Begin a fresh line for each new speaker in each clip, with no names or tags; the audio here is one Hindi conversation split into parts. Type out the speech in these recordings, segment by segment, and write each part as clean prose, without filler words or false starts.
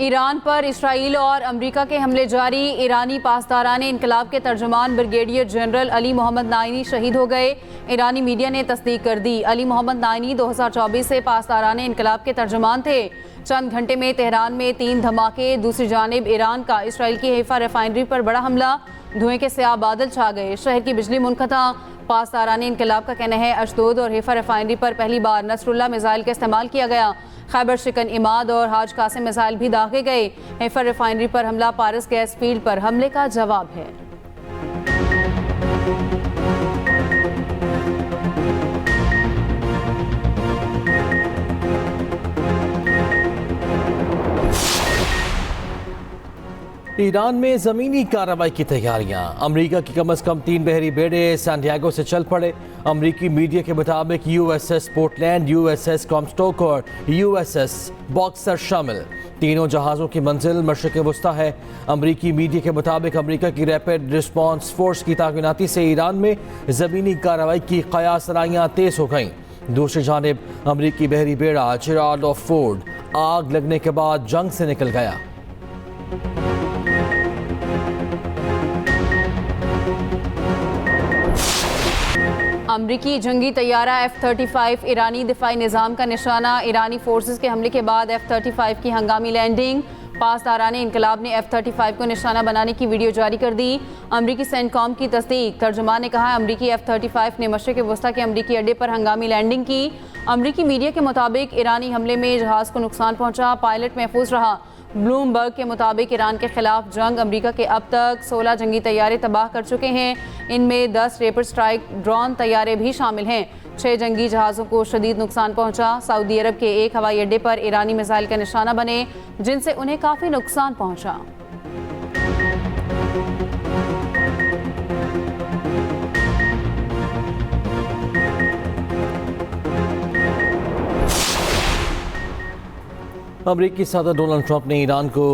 ईरान पर इसराइल और अमेरिका के हमले जारी। ईरानी पासदारान इनकलाब के तर्जुमान brigadier general Ali Mohammad Naini शहीद हो गए। ईरानी मीडिया ने तस्दीक कर दी। अली मोहम्मद नाइनी 2024 से पासदारान इनकलाब के तर्जुमान थे। चंद घंटे में तेहरान में 3 धमाके। दूसरी जानिब ईरान का इसराइल की हैफा रिफाइनरी पर बड़ा हमला। धुएं के स्याह बादल छा गए। शहर की बिजली मुनक़ता। पासदारान इनकलाब का कहना है अशदोद और हैफा रिफाइनरी पर पहली बार नसरुल्लाह मिसाइल का इस्तेमाल किया गया। खैबर शिकन इमाद और हाज कासिम मिसाइल भी दागे गए। हैफा रिफाइनरी पर हमला पारस गैस फील्ड पर हमले का जवाब है।
ईरान में ज़मीनी कार्रवाई की तैयारियां। अमेरिका की कम से कम 3 बहरी बेड़े सैन डिएगो से चल पड़े। अमेरिकी मीडिया के मुताबिक USS पोर्टलैंड, USS कॉमस्टोक और USS बॉक्सर शामिल। तीनों जहाज़ों की मंजिल मशरिक़ वस्ता है। अमेरिकी मीडिया के मुताबिक अमेरिका की रैपिड रिस्पॉन्स फोर्स की ताक़ीनाती से ईरान में ज़मीनी कार्रवाई की क़यासराइयाँ तेज़ हो गईं। दूसरी जानिब अमेरिकी बहरी बेड़ा जेराल्ड ऑफ फोर्ड आग लगने के बाद जंग से निकल गया।
अमरीकी जंगी तैयारा F-35 ईरानी दिफाई निज़ाम का निशाना। ईरानी फोर्सेस के हमले के बाद F-35 की हंगामी लैंडिंग। पासदारान इनकलाब ने F-35 को निशाना बनाने की वीडियो जारी कर दी। अमरीकी सेंटकॉम की तस्दीक। तर्जुमान ने कहा अमरीकी F-35 ने मशरिक़ वस्ता के अमरीकी अड्डे पर हंगामी लैंडिंग की। अमरीकी मीडिया के मुताबिक ईरानी हमले में जहाज़ को नुकसान पहुंचा, पायलट महफूज रहा। ब्लूमबर्ग के मुताबिक ईरान के खिलाफ जंग अमेरिका के अब तक 16 जंगी तैयारे तबाह कर चुके हैं। इनमें 10 रैपिड स्ट्राइक ड्रोन तैयारे भी शामिल हैं। 6 जंगी जहाज़ों को शदीद नुकसान पहुंचा। सऊदी अरब के एक हवाई अड्डे पर ईरानी मिसाइल का निशाना बने, जिनसे उन्हें काफ़ी नुकसान पहुंचा।
अमेरिकी सदर डोनाल्ड ट्रंप ने ईरान को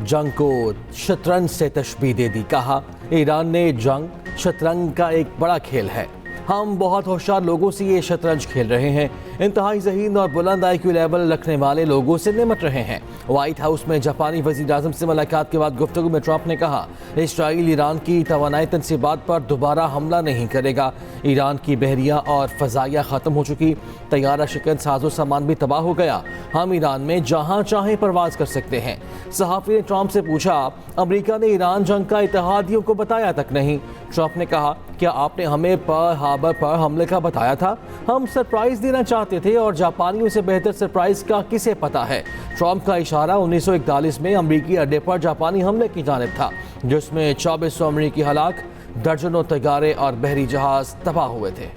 जंग को शतरंज से तशबीह दे दी। कहा ईरान ने जंग शतरंज का एक बड़ा खेल है। हम बहुत होशियार लोगों से ये शतरंज खेल रहे हैं। इंतहाई ज़हीन और बुलंद IQ लेवल रखने वाले लोगों से निमट रहे हैं। व्हाइट हाउस में जापानी वज़ीर आज़म से मुलाकात के बाद गुफ्तगू में ट्रंप ने कहा इसराइल ईरान की तवानाई तनसीबात पर दोबारा हमला नहीं करेगा। ईरान की बहरिया और फ़ज़ाइया ख़त्म हो चुकी। तैयारा शिकन साजो सामान भी तबाह हो गया। हम ईरान में जहाँ चाहें परवाज कर सकते हैं। सहाफ़ी ने ट्रंप से पूछा अमेरिका ने ईरान जंग का इत्तेहादियों को बताया तक नहीं। ट्रंप ने कहा क्या आपने हमें पर्ल हार्बर पर हमले का बताया था? हम सरप्राइज़ देना चाहते थे और जापानियों से बेहतर सरप्राइज़ का किसे पता है। ट्रंप का इशारा 1941 में अमरीकी अड्डे पर जापानी हमले की जानिब था, जिसमें 2400 अमरीकी हलाक, दर्जनों तैयारे और बहरी जहाज तबाह हुए थे।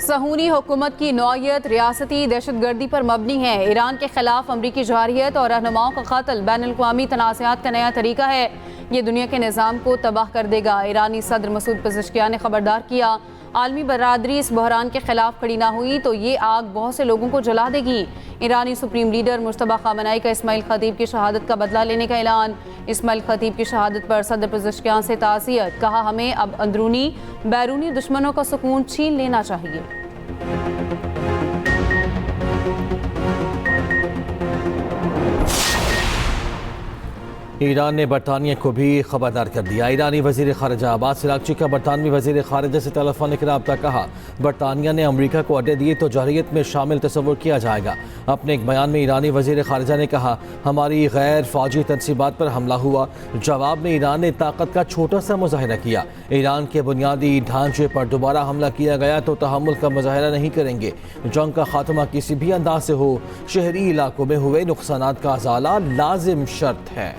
सहूनी हुकूमत की नौयत रियासती दहशतगर्दी पर मबनी है। ईरान के खिलाफ अमरीकी जारियत और रहनुमाओं का कत्ल बैनुल-अक़वामी तनाज़ात का नया तरीका है। ये दुनिया के निज़ाम को तबाह कर देगा। ईरानी सदर मसूद पेज़ेश्कियान ने खबरदार किया आलमी बरादरी इस बहरान के खिलाफ खड़ी ना हुई तो ये आग बहुत से लोगों को जला देगी। ईरानी सुप्रीम लीडर मुश्तबा खामनाई का इस्माइल खतीब की शहादत का बदला लेने का ऐलान। इस्माइल खतीब की शहादत पर सदर पेज़ेश्कियान से ताज़ियत। कहा हमें अब अंदरूनी बैरूनी दुश्मनों का सुकून छीन लेना चाहिए।
ईरान ने बरतानिया को भी खबरदार कर दिया। ईरानी वज़ीर ख़ारिजा अब्बास अराग़ची का बरतानवी वज़ीर ख़ारिजा से टेलीफोनिक रब्ता। कहा बरतानिया ने अमरीका को अड्डे दिए तो जारहियत में शामिल तस्वुर किया जाएगा। अपने एक बयान में ईरानी वज़ीर ख़ारिजा ने कहा हमारी गैर फ़ौजी तनसीबात पर हमला हुआ। जवाब में ईरान ने ताकत का छोटा सा मुज़ाहिरा किया। ईरान के बुनियादी ढांचे पर दोबारा हमला किया गया तो तहम्मुल का मुज़ाहिरा नहीं करेंगे। जंग का खात्मा किसी भी अंदाज से हो, शहरी इलाकों में हुए नुकसानात का अज़ाला लाजिम शर्त है।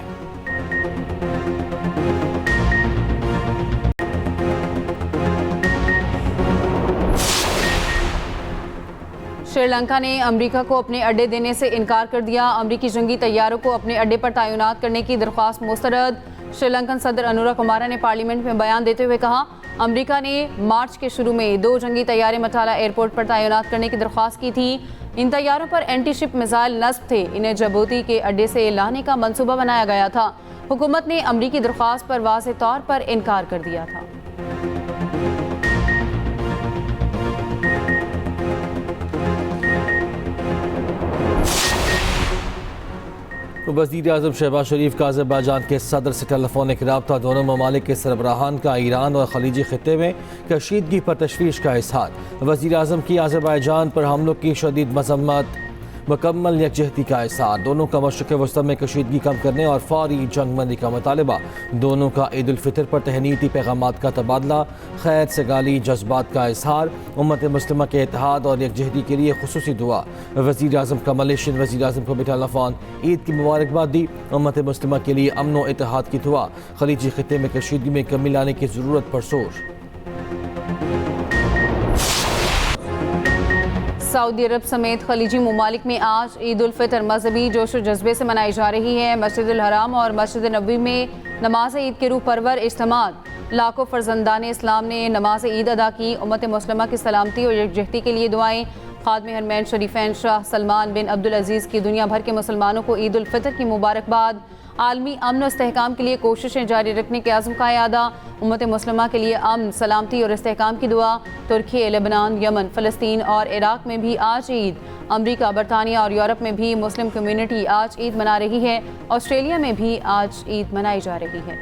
श्रीलंका ने अमेरिका को अपने अड्डे देने से इनकार कर दिया। अमेरिकी जंगी तैयारों को अपने अड्डे पर तैनात करने की दरख्वास्त मुस्तरद। श्रीलंकन सदर अनुरा कुमारा ने पार्लियामेंट में बयान देते हुए कहा अमेरिका ने मार्च के शुरू में 2 जंगी तैयारे मटाला एयरपोर्ट पर तैनात करने की दरख्वास्त की थी। इन तैयारों पर एंटी शिप मिसाइल नस्ब थे। इन्हें जबूती के अड्डे से लाने का मंसूबा बनाया गया था। हुकूमत ने अमेरिकी दरख्वास्त पर वाज़ेह तौर पर इनकार कर दिया था।
वज़ीर आज़म शहबाज शरीफ का अज़रबैजान के सदर से टेलीफोनिक रब्ता, दोनों ममालिक के सरबराहान का ईरान और खलीजी खित्ते में कशीदगी पर तशवीश का इज़हार। वज़ीर आज़म की अज़रबैजान पर हमलों की शदीद मज़म्मत, मुकम्मल यकजहती का इज़हार। दोनों का मशरिक़ वस्ती में कशीदगी कम करने और फौरी जंगबंदी का मुतालबा। दोनों का ईद उल फितर पर तहनीती पैगामात का तबादला, खैर सगाली जज्बात का इज़हार। उम्मत मुस्लिमा के इत्तेहाद और यकजहती के लिए खुसूसी दुआ। वज़ीर आज़म का मलेशियन वज़ीर आज़म को भी टेलीफोन ईद की मुबारकबाद दी। उम्मत मुस्लिमा के लिए अमन व इत्तेहाद की दुआ। खलीजी खित्ते में कशीदगी में कमी लाने की ज़रूरत पर जोर।
सऊदी अरब समेत खलीजी ममालिक में आज ईद उल फितर मजहबी जोश व जज्बे से मनाई जा रही है। मस्जिद उल हराम और मस्जिद नबवी में नमाज ईद के रूह परवर इज्तिमात। लाखों फर्जंदान इस्लाम ने नमाज ईद अदा की। उम्मत मुस्लिमा की सलामती और यकजहती के लिए दुआएं। खादम हरमैन शरीफैन शाह सलमान बिन अब्दुल अजीज़ की दुनिया भर के मुसलमानों को ईद उल फितर की मुबारकबाद। आलमी अमन और इस्तेहकाम के लिए कोशिशें जारी रखने के आज़म का यादा। उम्मत मुस्लिमा के लिए अमन, सलामती और इस्तेहकाम की दुआ। तुर्की, लेबनान, यमन, फ़लस्तीन और इराक़ में भी आज ईद। अमरीका, बरतानिया और यूरोप में भी मुस्लिम कम्यूनिटी आज ईद मना रही है। ऑस्ट्रेलिया में भी आज ईद मनाई जा रही है।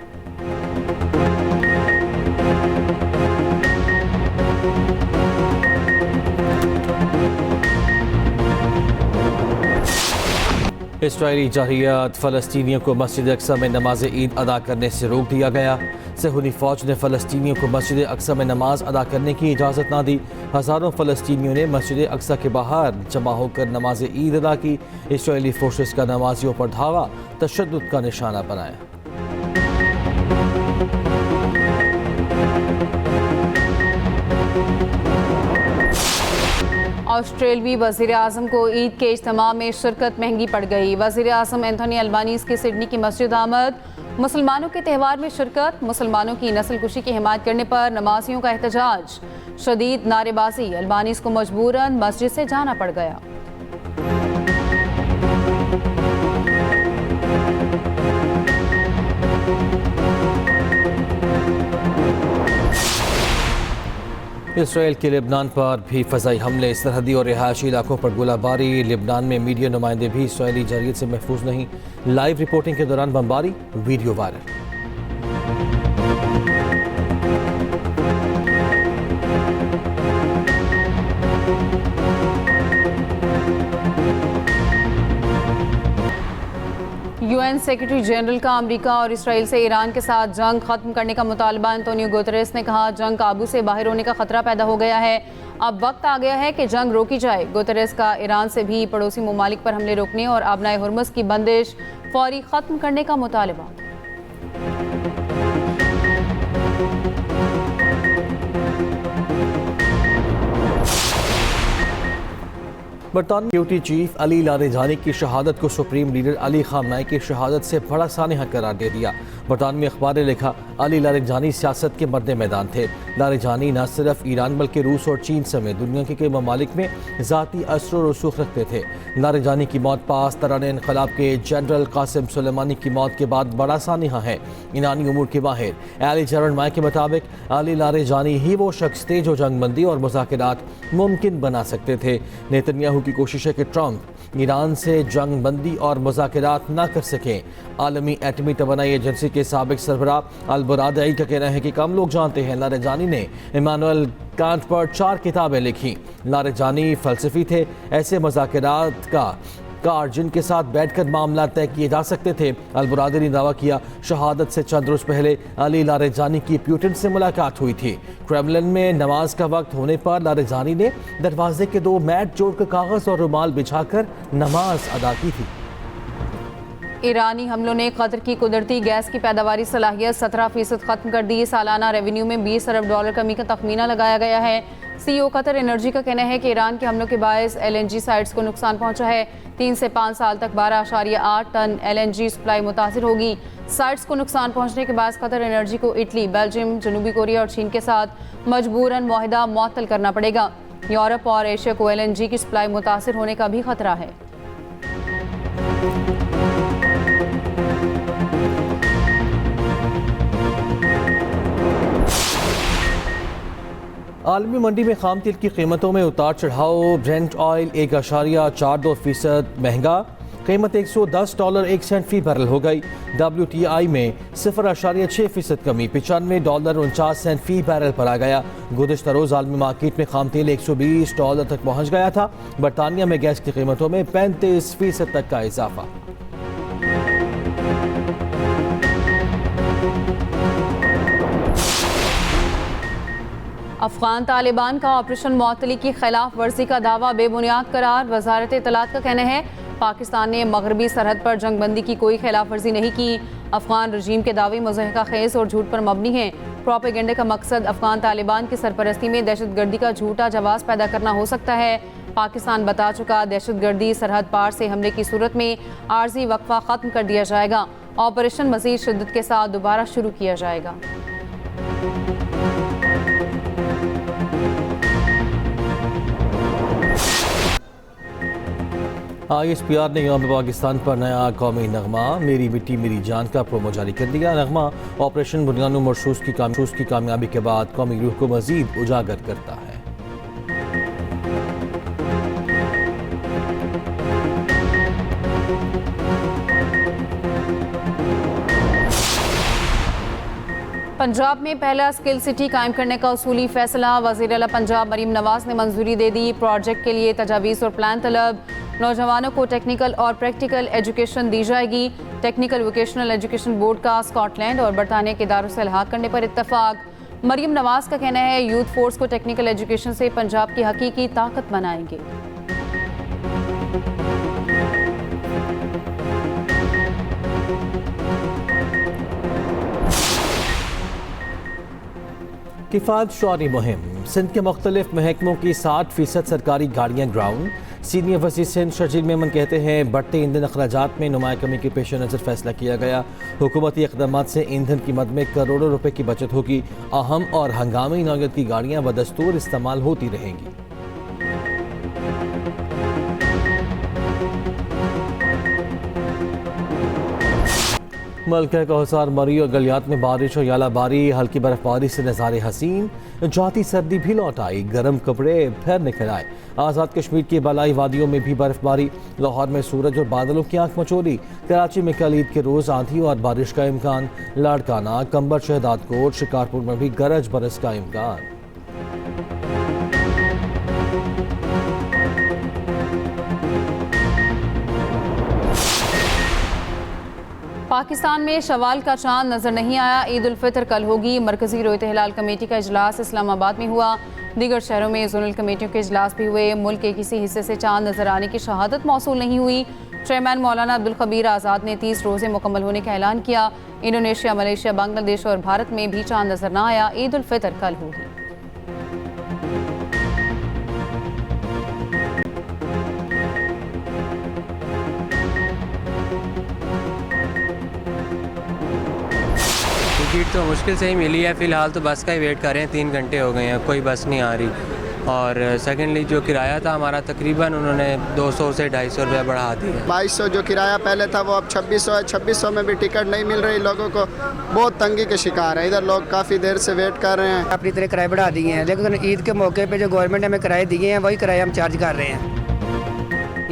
इस्राएली जरहियत फ़लस्तीनियों को मस्जिद अक्सा में नमाज ईद अदा करने से रोक दिया गया। सहूनी फ़ौज ने फ़लस्तीनियों को मस्जिद अक्सा में नमाज अदा करने की इजाज़त ना दी। हज़ारों फ़लस्तीनियों ने मस्जिद अक्सा के बाहर जमा होकर नमाज ईद अदा की। इस्राएली फोर्सेस का नमाजियों पर धावा तशद्दुद का निशाना बनाया।
ऑस्ट्रेलवी वज़ीर आज़म को ईद के इज्तिमा में शिरकत महंगी पड़ गई। वज़ीर आज़म एंथोनी अल्बानीज़ की सिडनी की मस्जिद आमद। मुसलमानों के त्यौहार में शिरकत। मुसलमानों की नस्ल कुशी की हिमायत करने पर नमाजियों का एहतजाज। शदीद नारेबाजी। अल्बानीज़ को मजबूरन मस्जिद से जाना पड़ गया।
इसराइल के लेबनान पर भी फ़ज़ाई हमले, सरहदी और रिहायशी इलाकों पर गोलाबारी। लेबनान में मीडिया नुमाइंदे भी इसराइली जरिए से महफूज नहीं। लाइव रिपोर्टिंग के दौरान बमबारी, video viral.
UN secretary general का अमेरिका और इसराइल से ईरान के साथ जंग खत्म करने का मुतालबा। एंटोनियो गुतेरेस ने कहा, जंग काबू से बाहर होने का खतरा पैदा हो गया है। अब वक्त आ गया है कि जंग रोकी जाए। गुतेरेस का ईरान से भी पड़ोसी ममालिक पर हमले रोकने और आबनाए हुर्मुज़ की बंदिश फौरी खत्म करने का मुतालबा।
बरतानवी सिक्योरिटी चीफ अली लारेजानी की शहादत को सुप्रीम लीडर अली खामनाई की शहादत से बड़ा सानहा करार दे दिया। बरतानवी अखबार ने लिखा, अली लारेजानी सियासत के मर्द मैदान थे। लारेजानी न सिर्फ ईरान बल्कि रूस और चीन समेत दुनिया के कई ममालिक में ज़ाती असर और रसूख रखते थे। लारेजानी की मौत पास तराने इनकलाब के जनरल कासिम सुलेमानी की मौत के बाद बड़ा सानहा है। ईरानी उमूर के माहिर एली जरनमाई के मुताबिक अली लारेजानी ही वो शख्स थे जो जंगबंदी और मुज़ाकरात मुमकिन बना सकते थे। नेतन्याहू की कोशिश है कि ट्रंप ईरान से जंग बंदी और मुज़ाकरात न कर सकें। आलमी एटमी तवानाई एजेंसी के साबिक सरबराह अल बुरादई का कहना है कि कम लोग जानते हैं लारेजानी ने इमानुएल कांट पर 4 किताबें लिखी। लारेजानी फ़लसफ़ी थे, ऐसे मुज़ाकरात का जिनके साथ बैठकर मामला तय किए जा सकते थे। अल बुरादरी ने दावा किया, शहादत से चंद रोज़ पहले अली लारेजानी की पुतिन से मुलाकात हुई थी। क्रेमलिन में नमाज का वक्त होने पर लारेजानी ने दरवाजे के 2 मैट जोड़कर कागज़ और रुमाल बिछाकर नमाज अदा की थी।
ईरानी हमलों ने कतर की कुदरती गैस की पैदावारी सलाहियत 17% खत्म कर दी। सालाना रेवेन्यू में $20 अरब कमी का तखमीना लगाया गया है। CEO कतर एनर्जी का कहना है कि ईरान के हमलों के बायस LNG साइट्स को नुकसान पहुंचा है। 3 से 5 साल तक 12.8 टन LNG सप्लाई मुतासिर होगी। साइट्स को नुकसान पहुंचने के बाद कतर एनर्जी को इटली, बेल्जियम, जनूबी कोरिया और चीन के साथ मजबूरन मुआहिदा मुअत्तल करना पड़ेगा। यूरोप और एशिया को LNG की सप्लाई मुतासिर होने का भी खतरा है।
आलमी मंडी में खाम तेल की कीमतों में उतार चढ़ाव। ब्रेंट ऑयल 1.42% महंगा। कीमत $110 1 सेंट फी बैरल हो गई। WTI में 0.6% कमी $95.49 फी बैरल पर आ गया। गुज़िश्ता रोज़ आलमी मार्केट में खाम तेल $120 तक पहुँच गया था। बरतानिया में गैस की कीमतों में 35% तक का इजाफा।
अफगान तालिबान का ऑपरेशन मुअत्तली की खिलाफ वर्जी का दावा बेबुनियाद करार। वजारत इत्तलात का कहना है पाकिस्तान ने मगरबी सरहद पर जंगबंदी की कोई खिलाफ वर्जी नहीं की। अफगान रजीम के दावे मुज़हका खेज और झूठ पर मबनी हैं। प्रोपेगेंडे का मकसद अफगान तालिबान की सरपरस्ती में दहशतगर्दी का झूठा जवाब पैदा करना हो सकता है। पाकिस्तान बता चुका दहशतगर्दी सरहद पार से हमले की सूरत में आर्जी वक्फा ख़त्म कर दिया जाएगा। ऑपरेशन मज़ीद शिद्दत के साथ दोबारा शुरू किया जाएगा।
ISPR ने यौम पाकिस्तान पर नया कौमी नगमा मेरी मिट्टी मेरी जान का प्रोमो जारी कर दिया। नगमा ऑपरेशन बुनियादों मरसूस की कामयाबी के बाद कौमी रूह को मजीद उजागर करता है।
पंजाब में पहला स्किल सिटी कायम करने का उसूली फैसला। वज़ीर आला पंजाब मरीम नवाज ने मंजूरी दे दी। प्रोजेक्ट के लिए तजावीज़ और प्लान तलब। नौजवानों को टेक्निकल और प्रैक्टिकल एजुकेशन दी जाएगी। टेक्निकल वोकेशनल एजुकेशन बोर्ड का स्कॉटलैंड और बरतानिया के इदारों से इल्हाक करने पर इत्तफाक। मरीम नवाज का कहना है यूथ फोर्स को टेक्निकल एजुकेशन से पंजाब की हकीकी ताकत बनाएंगे।
किफ़ायत शुआरी मुहिम। सिंध के मुख्तलिफ महकमों की 60% सरकारी गाड़ियाँ ग्राउंड। सीनियर वज़ीर सिंध शर्जील मेमन कहते हैं बढ़ते ईंधन अखराजात में नुमाया कमी के पेश नज़र फैसला किया गया। हुकूमती इक़दामात से ईंधन की मद में करोड़ों रुपए की बचत होगी। अहम और हंगामी नौयत की गाड़ियाँ बदस्तूर इस्तेमाल होती रहेंगी। मलका कौसार मरी और गलियात में बारिश और यालाबारी, हल्की बर्फबारी से नज़ारे हसीन। जाती सर्दी भी लौट आई, गर्म कपड़े फिर निकल आए। आज़ाद कश्मीर की बलाई वादियों में भी बर्फबारी। लाहौर में सूरज और बादलों की आंख मचोली। कराची में कल ईद के रोज़ आंधी और बारिश का इम्कान। लाड़काना, कंबर, शहदादकोट, शिकारपुर में भी गरज बरस का इम्कान।
पाकिस्तान में शवाल का चांद नजर नहीं आया। ईद उल फितर कल होगी। मरकजी रोयत हिलाल कमेटी का इजलास इस्लामाबाद में हुआ। दीगर शहरों में जोनल कमेटियों के इजलास भी हुए। मुल्क के किसी हिस्से से चांद नजर आने की शहादत मौसूल नहीं हुई। चेयरमैन मौलाना अब्दुल खबीर आज़ाद ने 30 रोज़े मुकम्मल होने का ऐलान किया। इंडोनेशिया, मलेशिया, बांग्लादेश और भारत में भी चांद नजर न आया। ईद उल फितर कल होगी।
टिकट तो मुश्किल से ही मिली है। फ़िलहाल तो बस का ही वेट कर रहे हैं। 3 घंटे हो गए हैं, कोई बस नहीं आ रही। और सेकेंडली जो किराया था हमारा तकरीबन उन्होंने 200 से 250 रुपया बढ़ा दिया।
2200 जो किराया पहले था वो अब 2600 है। 2600 में भी टिकट नहीं मिल रही। लोगों को बहुत तंगी के शिकार है। इधर लोग काफ़ी देर से वेट कर रहे हैं।
अपनी तरह किराए बढ़ा दिए हैं, लेकिन ईद के मौके पे जो गवर्नमेंट ने हमें किराए दिए हैं वही किराया हम चार्ज कर रहे हैं।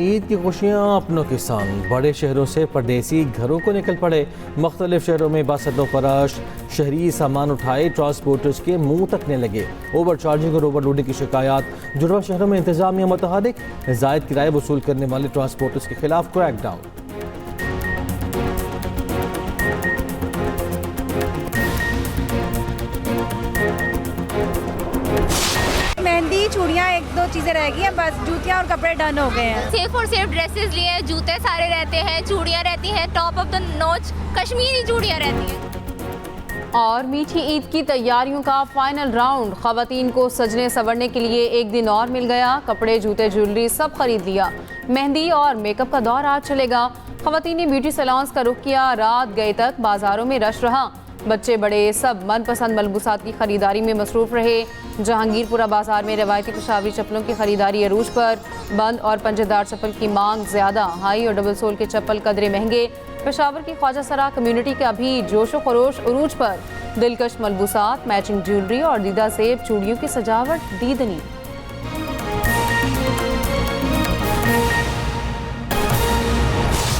ईद की खुशियाँ अपनों के संग। बड़े शहरों से परदेसी घरों को निकल पड़े। मुख्तलिफ शहरों में बस अड्डों पर रश। शहरी सामान उठाए ट्रांसपोर्टर्स के मुंह तकने लगे। ओवर चार्जिंग और ओवरलोडिंग की शिकायत। जुड़वा शहरों में इंतजामिया मुतहरिक। जायद किराए वसूल करने वाले ट्रांसपोर्टर्स के खिलाफ क्रैकडाउन।
मेहंदी, चूड़ियाँ, 1-2 चीज़ें रह गई हैं, बस जूतियाँ और कपड़े डन हो गए हैं।
सिर्फ और सिर्फ ड्रेसेस लिए हैं, जूते सारे रहते हैं, चूड़ियाँ रहती हैं, top of the notch Kashmiri चूड़ियाँ रहती हैं।
और मीठी ईद की तैयारियों का फाइनल राउंड। ख़वातीन को सजने संवरने के लिए एक दिन और मिल गया। कपड़े, जूते, ज्वेलरी सब खरीद लिया। मेहंदी और मेकअप का दौर आज चलेगा। ख़वातीन ने ब्यूटी सैलून्स का रुख किया। रात गए तक बाजारों में रश रहा। बच्चे बड़े सब मनपसंद मलबूसात की खरीदारी में मसरूफ रहे। जहांगीरपुरा बाजार में रवायती पेशावरी चप्पलों की खरीदारी अरूज पर। बंद और पंजेदार चप्पल की मांग ज्यादा। हाई और डबल सोल के चप्पल कदरे महंगे। पेशावर की ख्वाजा सरा कम्युनिटी का भी जोशो खरोश अरूज पर। दिलकश मलबूसात, मैचिंग ज्वेलरी और दीदा सेब चूड़ियों की सजावट दीदनी।